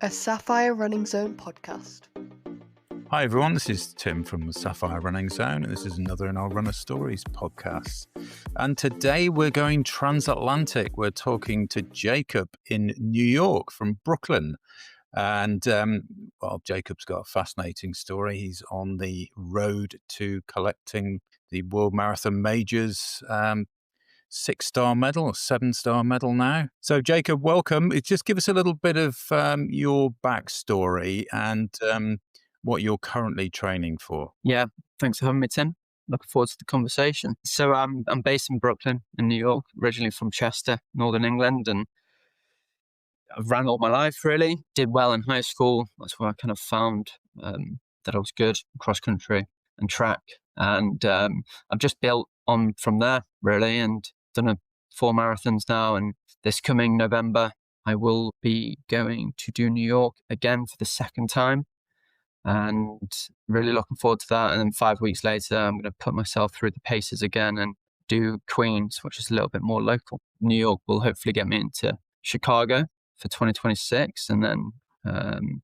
A Sapphire Running Zone podcast. Hi everyone, this is Tim from the Sapphire Running Zone, and this is another in our Runner Stories podcast. And today we're going transatlantic. We're talking to Jacob in New York from Brooklyn. And, Jacob's got a fascinating story. He's on the road to collecting the World Marathon Majors 6-star medal or 7-star medal now. So, Jacob, welcome. Just give us a little bit of your backstory and what you're currently training for. Yeah, thanks for having me, Tim. Looking forward to the conversation. So I'm based in Brooklyn, in New York, originally from Chester, Northern England, and I've ran all my life, really. Did well in high school. That's where I kind of found that I was good cross country and track. And I've just built on from there, really, and done 4 marathons now. And this coming November, I will be going to do New York again for the second time. And really looking forward to that. And then 5 weeks later, I'm going to put myself through the paces again and do Queens, which is a little bit more local. New York will hopefully get me into Chicago for 2026. And then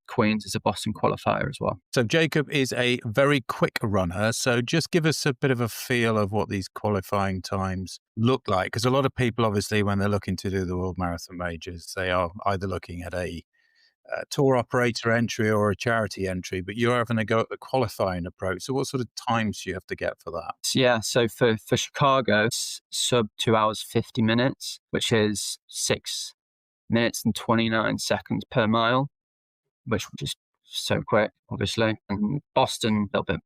Queens is a Boston qualifier as well. So Jacob is a very quick runner. So just give us a bit of a feel of what these qualifying times look like. Because a lot of people, obviously, when they're looking to do the World Marathon Majors, they are either looking at a tour operator entry or a charity entry, but you're having to go at the qualifying approach. So what sort of times do you have to get for that? Yeah, so for Chicago, it's sub 2 hours, 50 minutes, which is 6 minutes and 29 seconds per mile, which is so quick, obviously. And Boston, a little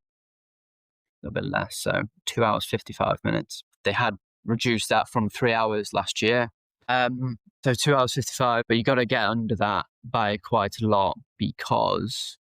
bit less, so 2 hours, 55 minutes. They had reduced that from 3 hours last year. So 2 hours 55, but you got to get under that by quite a lot because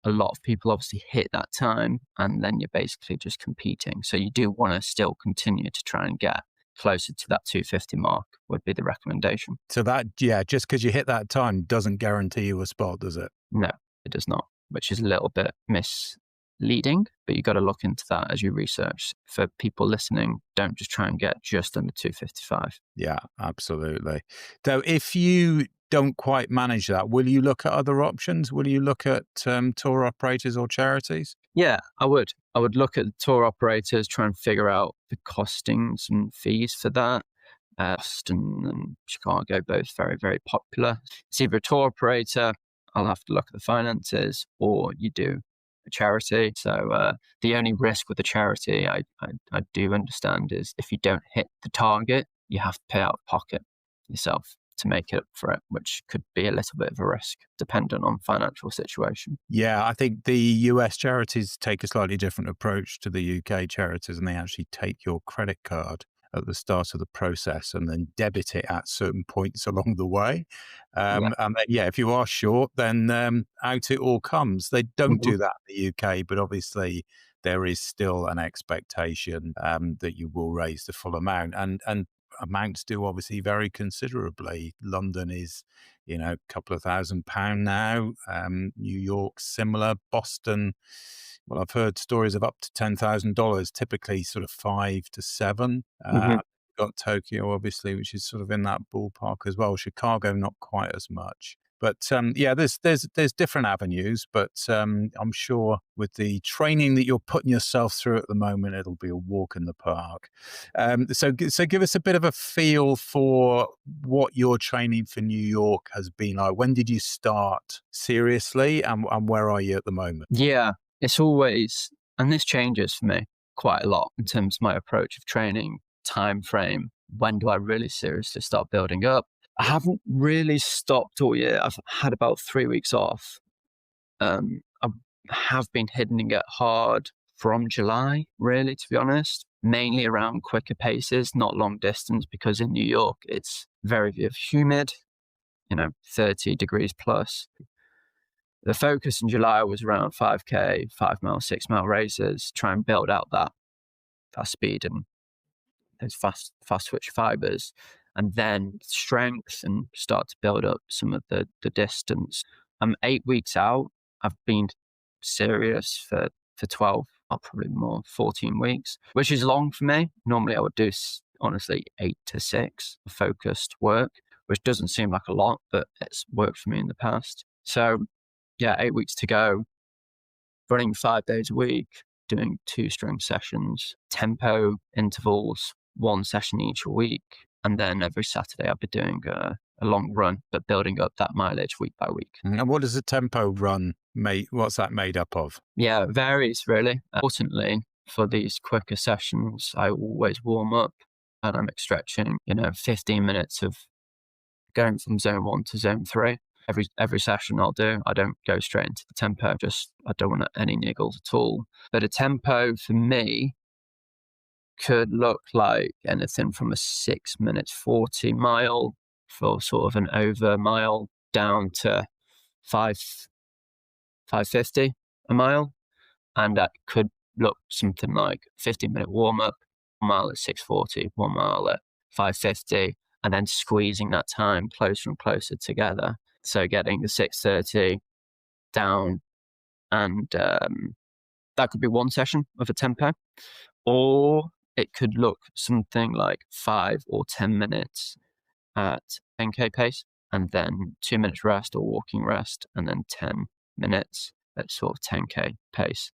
a lot of people obviously hit that time and then you're basically just competing. So you do want to still continue to try and get closer to that 250 mark would be the recommendation. So that, just because you hit that time doesn't guarantee you a spot, does it? No, it does not, which is a little bit misleading, but you got to look into that as you research. For people listening, don't just try and get just under 255. Yeah, absolutely. So if you don't quite manage that, will you look at other options? Will you look at tour operators or charities? Yeah, I would. I would look at the tour operators, try and figure out the costings and fees for that. Boston and Chicago, both very, very popular. It's either a tour operator, I'll have to look at the finances, or you do a charity. So the only risk with the charity I do understand is if you don't hit the target, you have to pay out of pocket yourself to make it up for it, which could be a little bit of a risk dependent on financial situation. Yeah, I think the US charities take a slightly different approach to the UK charities, and they actually take your credit card at the start of the process and then debit it at certain points along the way. And then, if you are short, then out it all comes. They don't do that in the UK, but obviously there is still an expectation that you will raise the full amount. And amounts do obviously vary considerably. London is, a couple of £1,000 now. New York, similar. Boston, well, I've heard stories of up to $10,000, typically sort of 5 to 7. Got Tokyo, obviously, which is sort of in that ballpark as well. Chicago, not quite as much. But there's different avenues, but I'm sure with the training that you're putting yourself through at the moment, it'll be a walk in the park. So give us a bit of a feel for what your training for New York has been like. When did you start seriously, and where are you at the moment? Yeah, it's always, and this changes for me quite a lot in terms of my approach of training, time frame. When do I really seriously start building up? I haven't really stopped all year. I've had about 3 weeks off. I have been hitting it hard from July, really, to be honest, mainly around quicker paces, not long distance, because in New York, it's very humid, 30 degrees plus. The focus in July was around 5K, 5 mile, 6 mile races, try and build out that speed and those fast switch fibers, and then strength and start to build up some of the distance. I'm 8 weeks out. I've been serious for 12, or probably more, 14 weeks, which is long for me. Normally I would do, honestly, 8 to 6 focused work, which doesn't seem like a lot, but it's worked for me in the past. So yeah, 8 weeks to go, running 5 days a week, doing 2 strength sessions, tempo intervals, 1 session each a week. And then every Saturday I'll be doing a long run, but building up that mileage week by week. And what does a tempo run what's that made up of? Yeah, it varies really. Importantly, for these quicker sessions, I always warm up dynamic stretching, 15 minutes of going from zone 1 to zone 3. Every session I'll do, I don't go straight into the tempo, I don't want any niggles at all. But a tempo for me could look like anything from a 6 minutes 40 mile for sort of an over mile down to 550 a mile. And that could look something like 15-minute warm up, 1 mile at 640, 1 mile at 550, and then squeezing that time closer and closer together. So getting the 630 down, and that could be 1 session of a tempo, or it could look something like 5 or 10 minutes at 10k pace, and then 2 minutes rest or walking rest, and then 10 minutes at sort of 10k pace.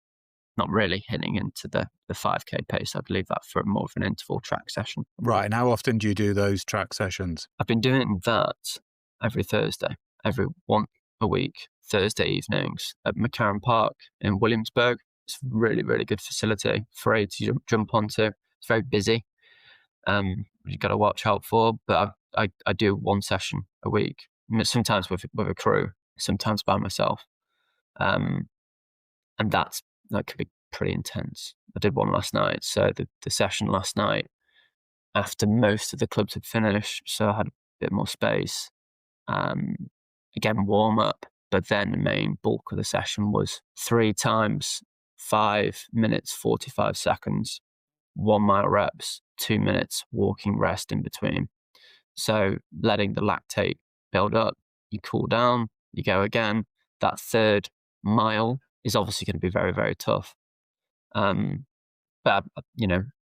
Not really hitting into the 5k pace. I'd leave that for more of an interval track session. Right. And how often do you do those track sessions? I've been doing that every Thursday, every one a week, Thursday evenings at McCarran Park in Williamsburg. It's a really, really good facility, free to jump onto. It's very busy. You've got to watch out for, but I do 1 session a week, sometimes with a crew, sometimes by myself. And that could be pretty intense. I did one last night. So the session last night, after most of the clubs had finished, so I had a bit more space. Again, warm up, but then the main bulk of the session was 3 times 5 minutes 45 seconds, 1 mile reps, 2 minutes walking rest in between. So letting the lactate build up, you cool down, you go again. That 3rd mile is obviously going to be very, very tough. But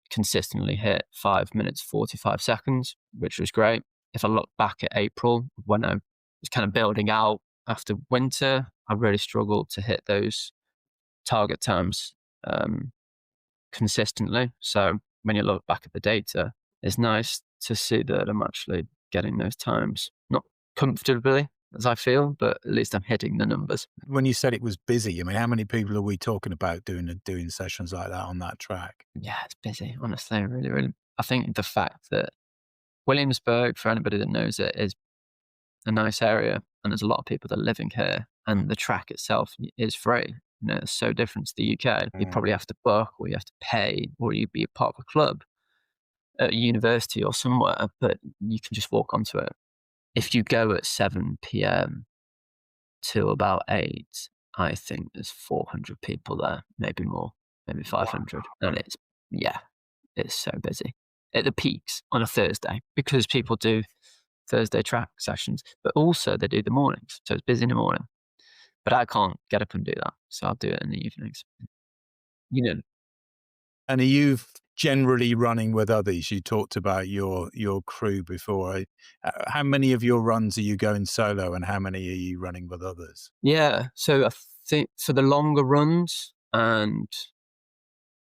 consistently hit 5 minutes 45 seconds, which was great. If I look back at April, when I was kind of building out after winter, I really struggled to hit those target times consistently. So when you look back at the data, it's nice to see that I'm actually getting those times, not comfortably as I feel, but at least I'm hitting the numbers. When you said it was busy, I mean, how many people are we talking about doing sessions like that on that track? Yeah, it's busy, honestly, really, really. I think the fact that Williamsburg, for anybody that knows it, is a nice area, and there's a lot of people that are living here, and the track itself is free. It's so different to the UK. You probably have to book, or you have to pay, or you'd be a part of a club at a university or somewhere, but you can just walk onto it. If you go at 7 p.m. to about 8, I think there's 400 people there, maybe more, maybe 500. Wow. And it's so busy at the peaks on a Thursday, because people do Thursday track sessions, but also they do the mornings. So it's busy in the morning, but I can't get up and do that. So I'll do it in the evenings. And are you generally running with others? You talked about your crew before. How many of your runs are you going solo, and how many are you running with others? Yeah. So I think for the longer runs, and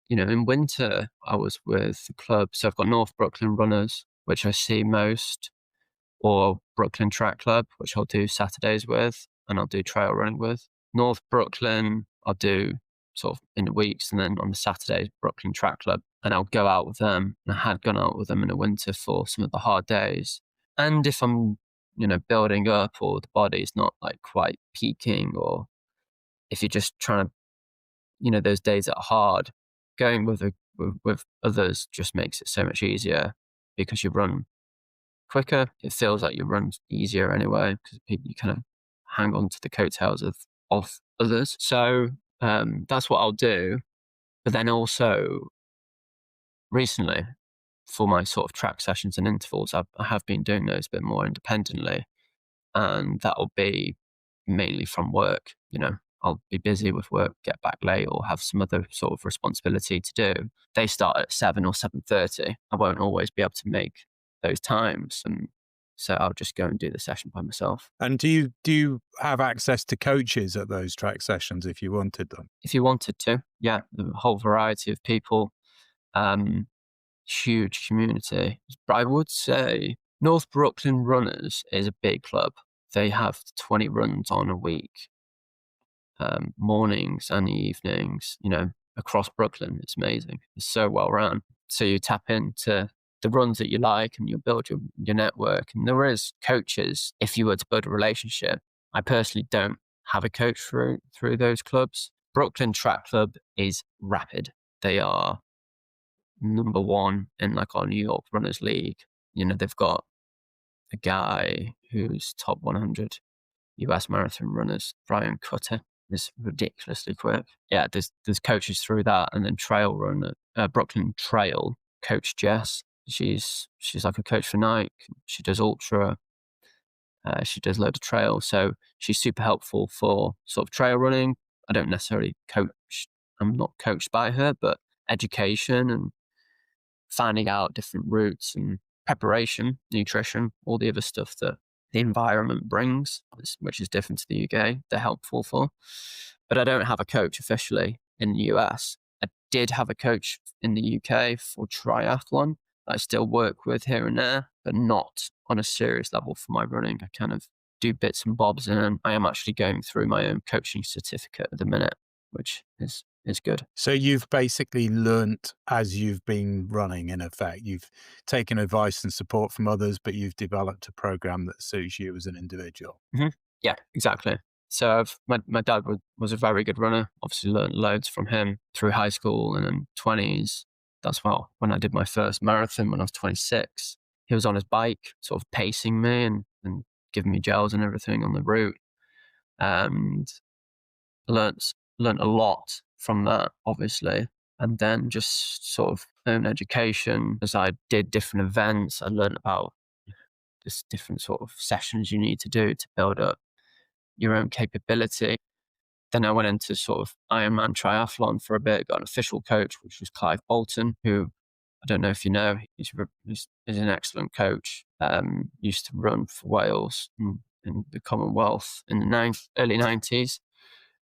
in winter, I was with the club. So I've got North Brooklyn Runners, which I see most, or Brooklyn Track Club, which I'll do Saturdays with, and I'll do trail running with. North Brooklyn, I'll do sort of in the weeks, and then on the Saturdays, Brooklyn Track Club, and I'll go out with them. And I had gone out with them in the winter for some of the hard days. And if I'm, building up, or the body's not like quite peaking, or if you're just trying to, those days that are hard, going with others just makes it so much easier, because you run quicker. It feels like you run easier anyway, because you kind of hang on to the coattails of others. So that's what I'll do. But then also recently, for my sort of track sessions and intervals, I have been doing those a bit more independently, and that'll be mainly from work. I'll be busy with work, get back late, or have some other sort of responsibility to do. They start at 7 or 7:30. I won't always be able to make those times, and So I'll just go and do the session by myself. And do you have access to coaches at those track sessions if you wanted them? If you wanted to, yeah, the whole variety of people, huge community. But I would say North Brooklyn Runners is a big club. They have 20 runs on a week, mornings and evenings, across Brooklyn. It's amazing. It's so well run. So you tap into the runs that you like and you build your network. And there is coaches if you were to build a relationship. I personally don't have a coach through those clubs. Brooklyn Track Club is rapid. They are number one in like our New York Runners League. They've got a guy who's top 100 US marathon runners, Brian Cutter, is ridiculously quick. Yeah, there's coaches through that, and then trail run Brooklyn Trail, Coach Jess. She's like a coach for Nike. She does ultra. She does load of trail, so she's super helpful for sort of trail running. I don't necessarily coach. I'm not coached by her, but education and finding out different routes and preparation, nutrition, all the other stuff that the environment brings, which is different to the UK, they're helpful for. But I don't have a coach officially in the US. I did have a coach in the UK for triathlon that I still work with here and there, but not on a serious level for my running. I kind of do bits and bobs, and I am actually going through my own coaching certificate at the minute, which is good. So you've basically learnt as you've been running, in effect. You've taken advice and support from others, but you've developed a program that suits you as an individual. Mm-hmm. Yeah, exactly. So my dad was a very good runner. Obviously learned loads from him through high school and then 20s. That's when I did my first marathon when I was 26. He was on his bike, sort of pacing me and giving me gels and everything on the route. And learnt a lot from that, obviously. And then just sort of own education. As I did different events, I learned about just different sort of sessions you need to do to build up your own capability. Then I went into sort of Ironman triathlon for a bit, got an official coach, which was Clive Bolton, who I don't know if you know, he's an excellent coach. Used to run for Wales in the Commonwealth in the early 90s.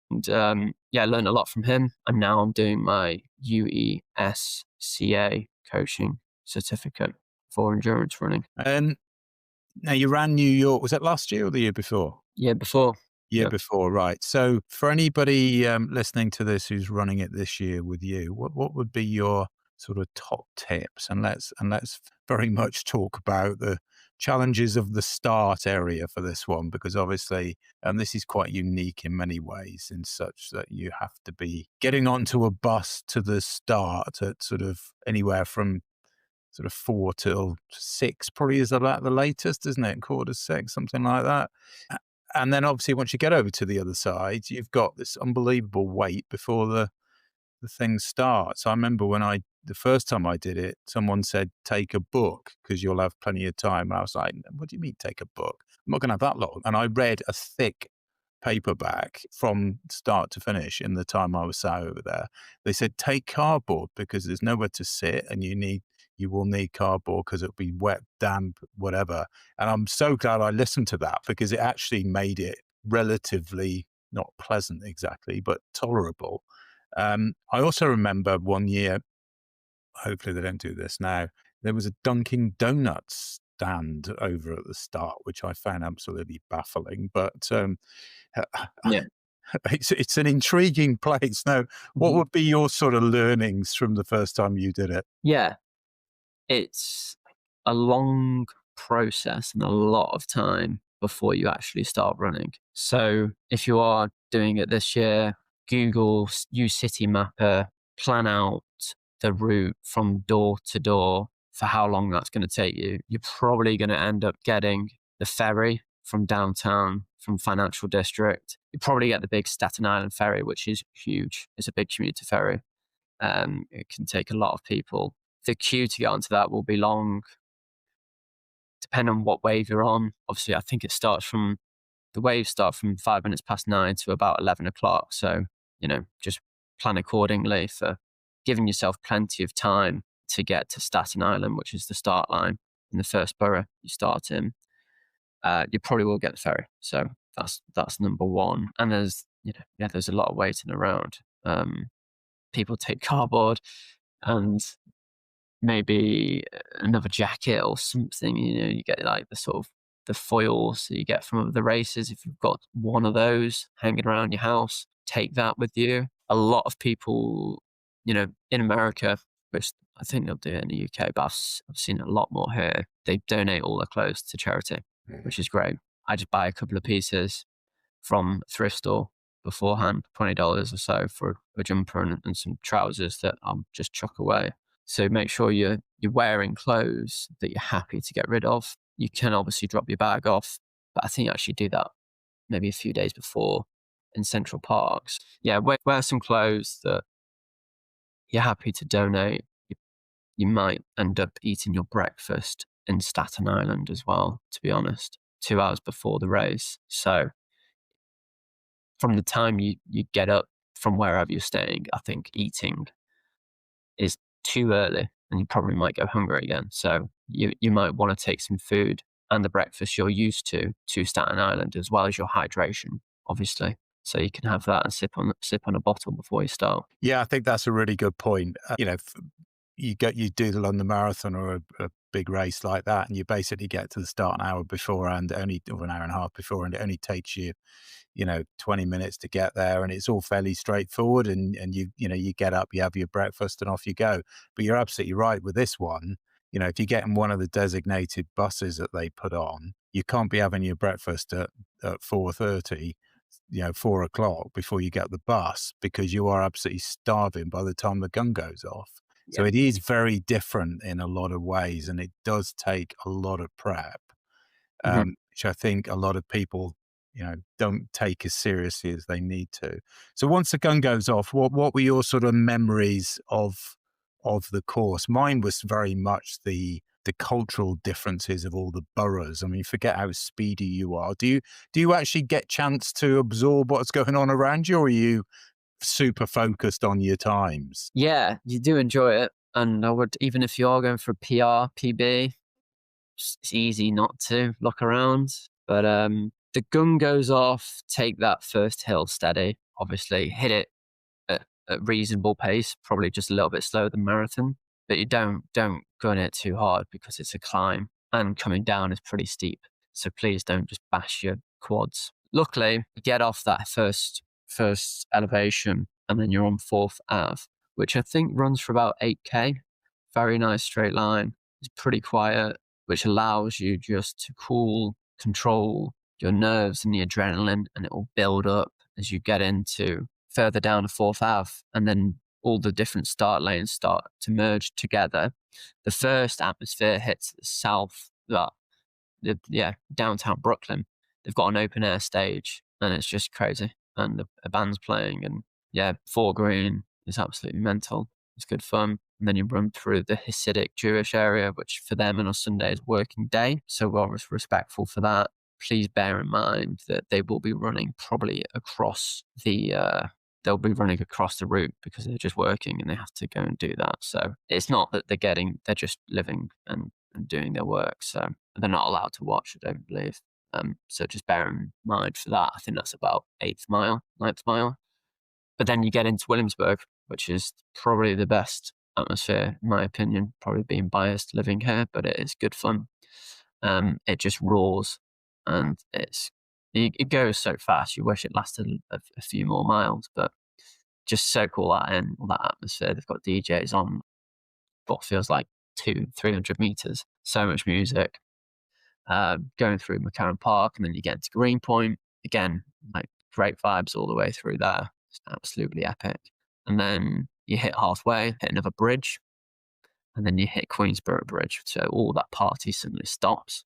And I learned a lot from him. And now I'm doing my UESCA coaching certificate for endurance running. Now you ran New York, was it last year or the year before? Year before. Year before, right. So for anybody listening to this who's running it this year with you, what would be your sort of top tips? And let's very much talk about the challenges of the start area for this one, because obviously this is quite unique in many ways, in such that you have to be getting onto a bus to the start at sort of anywhere from sort of 4 till 6, probably is about the latest, isn't it? 5:45, something like that. And then obviously once you get over to the other side, you've got this unbelievable wait before the thing starts. I remember the first time I did it, someone said, take a book because you'll have plenty of time. I was like, what do you mean take a book? I'm not going to have that long. And I read a thick paperback from start to finish in the time I was sat over there. They said, take cardboard because there's nowhere to sit and you will need cardboard because it'll be wet, damp, whatever. And I'm so glad I listened to that because it actually made it relatively not pleasant exactly, but tolerable. I also remember one year, hopefully they don't do this now, there was a Dunkin' Donuts stand over at the start, which I found absolutely baffling. But it's an intriguing place. Now, what would be your sort of learnings from the first time you did it? Yeah, it's a long process and a lot of time before you actually start running. So if you are doing it this year, use City Mapper, plan out the route from door to door for how long that's going to take you. You're probably going to end up getting the ferry from downtown, from Financial District. You probably get the big Staten Island ferry, which is huge. It's a big commuter ferry. It can take a lot of people. The queue to get onto that will be long, depending on what wave you're on. Obviously, I think the waves start from 5 minutes past 9 to about 11 o'clock. So, just plan accordingly for giving yourself plenty of time to get to Staten Island, which is the start line in the first borough you start in. you probably will get the ferry. So that's number one. And there's there's a lot of waiting around. People take cardboard and maybe another jacket or something. You get like the sort of the foils that you get from the races. If you've got one of those hanging around your house, take that with you. A lot of people, in America, which I think they'll do it in the UK, but I've seen a lot more here. They donate all their clothes to charity, which is great. I just buy a couple of pieces from a thrift store beforehand, $20 or so for a jumper and some trousers that I'll just chuck away. So make sure you're wearing clothes that you're happy to get rid of. You can obviously drop your bag off, but I think you actually do that maybe a few days before in central parks. Yeah, wear some clothes that you're happy to donate. You might end up eating your breakfast in Staten Island as well, to be honest, 2 hours before the race. So from the time you get up from wherever you're staying, I think eating is too early and you probably might go hungry again. So you might want to take some food and the breakfast you're used to Staten Island, as well as your hydration, obviously. So you can have that and sip on a bottle before you start. Yeah, I think that's a really good point. You do the London Marathon or a big race like that, and you basically get to the start an hour beforehand, or an hour and a half before, and it only takes you 20 minutes to get there, and it's all fairly straightforward, and you get up, you have your breakfast and off you go. But you're absolutely right with this one. If you get in one of the designated buses that they put on, you can't be having your breakfast at 4:30, 4 o'clock before you get the bus, because you are absolutely starving by the time the gun goes off. Yeah. So it is very different in a lot of ways, and it does take a lot of prep, which I think a lot of people don't take as seriously as they need to. So once the gun goes off, what were your sort of memories of the course? Mine was very much the cultural differences of all the boroughs. I mean, forget how speedy you are. Do you actually get chance to absorb what's going on around you, or are you super focused on your times? Yeah, you do enjoy it. And I would, even if you are going for a PR, PB, it's easy not to look around. But the gun goes off, take that first hill steady, obviously hit it at a reasonable pace, probably just a little bit slower than marathon, but you don't gun it too hard because it's a climb and coming down is pretty steep. So please don't just bash your quads. Luckily, you get off that first elevation and then you're on 4th Ave, which I think runs for about 8K. Very nice straight line. It's pretty quiet, which allows you just to control your nerves and the adrenaline, and it will build up as you get into further down to 4th Ave, and then all the different start lanes start to merge together. The first atmosphere hits the south, downtown Brooklyn. They've got an open air stage and it's just crazy. And the band's playing, and Fort Greene is absolutely mental. It's good fun. And then you run through the Hasidic Jewish area, which for them on a Sunday is working day. So we're respectful for that. Please bear in mind that they will be running probably across they'll be running across the route because they're just working and they have to go and do that. So it's not that they're just living and doing their work. So they're not allowed to watch, I don't believe. So just bear in mind for that. I think that's about 9th mile. But then you get into Williamsburg, which is probably the best atmosphere, in my opinion, probably being biased living here, but it is good fun. It just roars, and it goes so fast. You wish it lasted a few more miles, but just soak all that in, all that atmosphere. They've got DJs on what feels like 200-300 meters. So much music. Going through McCarran Park, and then you get into Greenpoint. Again, like great vibes all the way through there. It's absolutely epic. And then you hit halfway, hit another bridge, and then you hit Queensborough Bridge. So all that party suddenly stops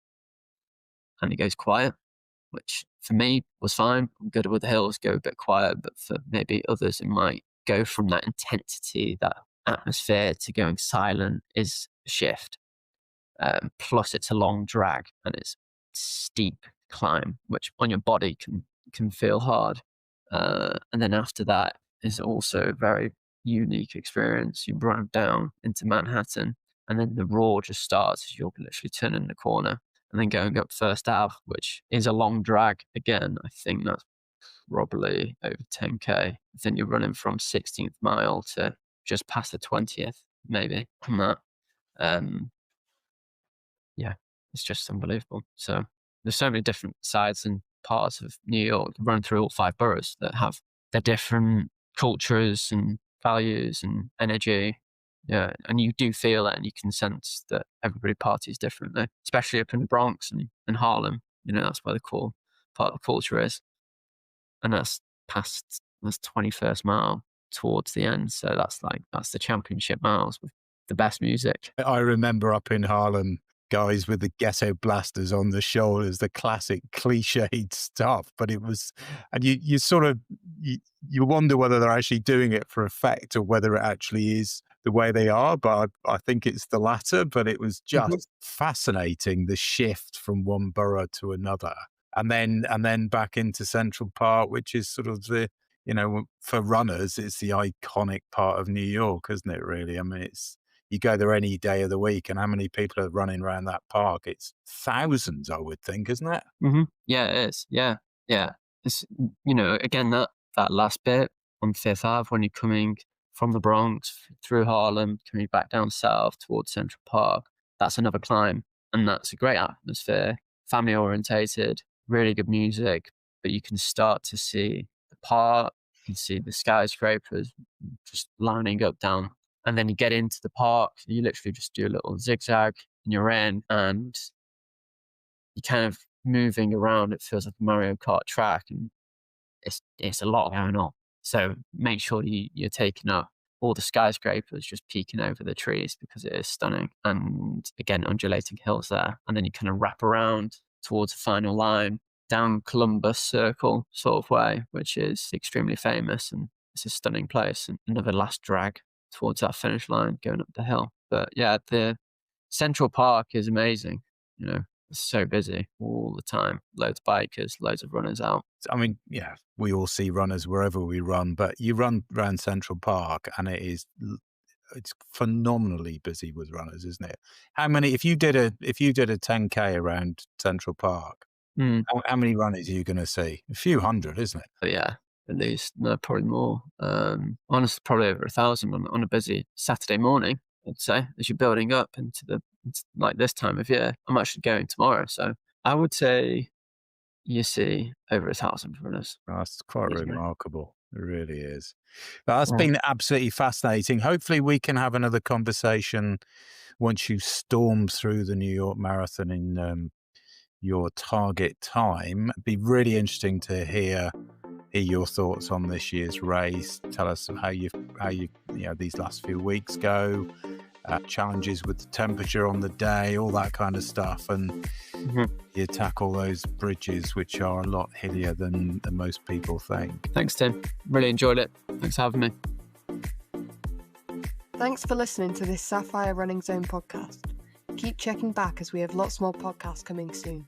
and it goes quiet, which for me was fine. I'm good with the hills, go a bit quiet, but for maybe others, it might go from that intensity, that atmosphere, to going silent is a shift. Plus it's a long drag and it's steep climb, which on your body can feel hard. And then after that is also a very unique experience. You run down into Manhattan, and then the roar just starts as you're literally turning the corner. and then going up First Ave, which is a long drag. Again, I think that's probably over 10K. I think you're running from 16th mile to just past the 20th, maybe, on that. Yeah, it's just unbelievable. So there's so many different sides and parts of New York, run through all 5 boroughs that have their different cultures and values and energy. Yeah, and you do feel it, and you can sense that everybody parties differently, especially up in the Bronx and Harlem. That's where the core part of the culture is. And that's 21st mile towards the end. So that's the championship miles with the best music. I remember up in Harlem, guys with the ghetto blasters on the shoulders, the classic cliched stuff. But it was, and you sort of, you wonder whether they're actually doing it for effect or whether it actually is the way they are. But I think it's the latter. But it was just fascinating, the shift from one borough to another. And then back into Central Park, which is sort of the, for runners, it's the iconic part of New York, isn't it, really? I mean, you go there any day of the week, and how many people are running around that park? It's thousands, I would think, isn't it? Mm-hmm. Yeah, it is. Yeah. It's, again, that last bit on Fifth Ave, when you're coming from the Bronx through Harlem, coming back down south towards Central Park, that's another climb. And that's a great atmosphere, family orientated, really good music, but you can start to see the park, you can see the skyscrapers just lining up down. And then you get into the park, you literally just do a little zigzag and you're in, and you're kind of moving around. It feels like a Mario Kart track, and it's a lot going on. So make sure you're taking up all the skyscrapers just peeking over the trees, because it is stunning. And again, undulating hills there. And then you kind of wrap around towards the final line down Columbus Circle sort of way, which is extremely famous, and it's a stunning place. And another last drag towards that finish line going up the hill. But yeah, the Central Park is amazing. It's so busy all the time. Loads of bikers, loads of runners out. I mean, yeah, we all see runners wherever we run, but you run around Central Park and it's phenomenally busy with runners, isn't it? How many, if you did a 10K around Central Park, how many runners are you going to see? A few hundred, isn't it? But yeah, at least. No, probably more. Honestly, probably over 1,000 on a busy Saturday morning, I'd say, as you're building up into like this time of year. I'm actually going tomorrow, so I would say you see over 1,000 runners. That's quite remarkable. It really is. That's been absolutely fascinating. Hopefully we can have another conversation once you storm through the New York Marathon in your target time. It'd be really interesting to hear your thoughts on this year's race. Tell us how you these last few weeks go, challenges with the temperature on the day, all that kind of stuff, and you tackle those bridges, which are a lot hillier than most people think. Thanks, Tim. Really enjoyed it. Thanks for having me. Thanks for listening to this Sapphire Running Zone podcast. Keep checking back, as we have lots more podcasts coming soon.